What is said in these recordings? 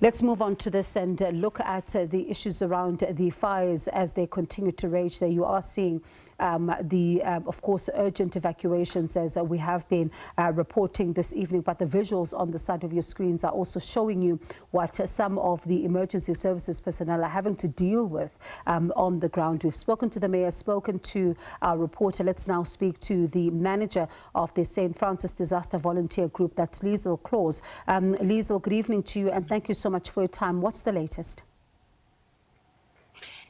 Let's move on to this and look at the issues around the fires as they continue to rage there. You are seeing of course, urgent evacuations as we have been reporting this evening, but the visuals on the side of your screens are also showing you what some of the emergency services personnel are having to deal with on the ground. We've spoken to the mayor, spoken to our reporter. Let's now speak to the manager of the St. Francis Disaster Volunteer Group, that's Liezl Clause. Liezl, good evening to you and thank you so much for your time. What's the latest?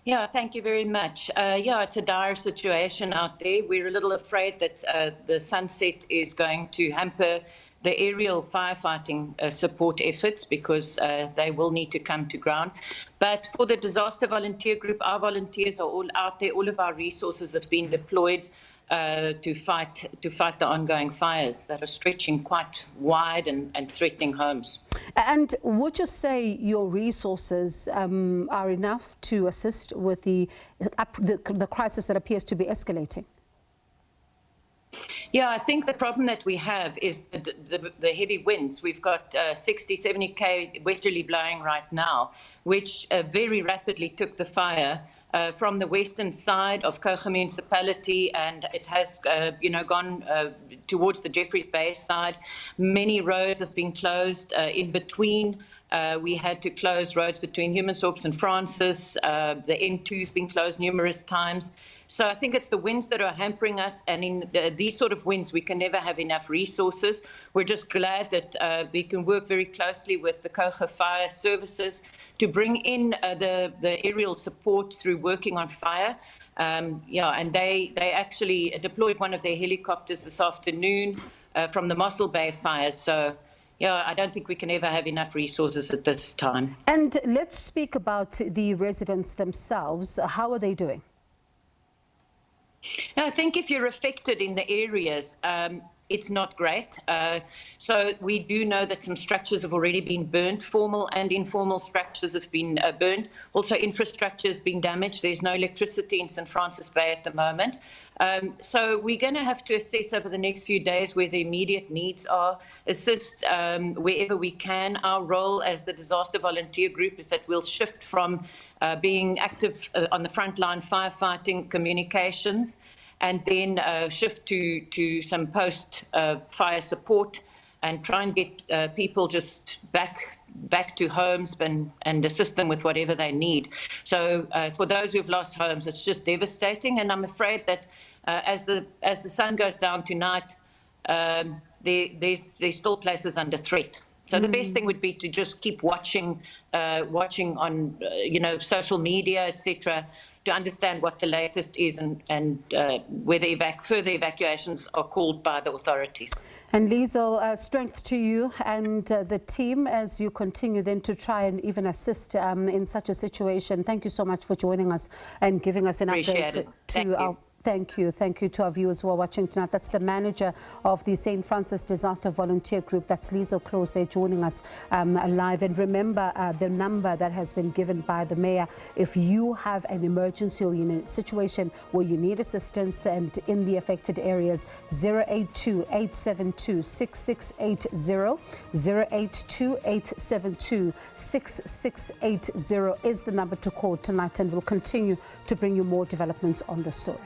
Yeah, thank you very much. Yeah, it's a dire situation out there. We're a little afraid that the sunset is going to hamper the aerial firefighting support efforts because they will need to come to ground. But for the Disaster Volunteer Group, our volunteers are all out there. All of our resources have been deployed to fight the ongoing fires that are stretching quite wide and threatening homes. And would you say your resources are enough to assist with the crisis that appears to be escalating? Yeah, I think the problem that we have is the heavy winds. We've got 60, 70 westerly blowing right now, which very rapidly took the fire from the western side of Kouga Municipality, and it has gone towards the Jeffreys Bay side. Many roads have been closed in between. We had to close roads between Humansdorp and Francis. The N2's been closed numerous times. So I think it's the winds that are hampering us, and in these sort of winds, we can never have enough resources. We're just glad that we can work very closely with the Kouga Fire Services to bring in the aerial support through working on fire. Yeah, and they actually deployed one of their helicopters this afternoon from the Mossel Bay fires. So yeah, I don't think we can ever have enough resources at this time. And let's speak about the residents themselves. How are they doing? I think if you're affected in the areas, it's not great. So we do know that some structures have already been burnt. Formal and informal structures have been burnt. Also, infrastructure has been damaged. There's no electricity in St. Francis Bay at the moment. So we're going to have to assess over the next few days where the immediate needs are, assist wherever we can. Our role as the Disaster Volunteer Group is that we'll shift from being active on the front line firefighting communications, and then shift to some post-fire support and try and get people just back to homes and assist them with whatever they need. So for those who've lost homes, it's just devastating, and I'm afraid that as the sun goes down tonight, there's still places under threat. So the best thing would be to just keep watching on social media, etc., to understand what the latest is and whether further evacuations are called by the authorities. And Liezl, strength to you and the team as you continue then to try and even assist in such a situation. Thank you so much for joining us and giving us an update to our... Thank you to our viewers who are watching tonight. That's the manager of the St. Francis Disaster Volunteer Group. That's Liezl Clause. They're joining us live. And remember the number that has been given by the mayor. If you have an emergency or in a situation where you need assistance and in the affected areas, 082-872-6680, 082-872-6680 is the number to call tonight, and we'll continue to bring you more developments on the story.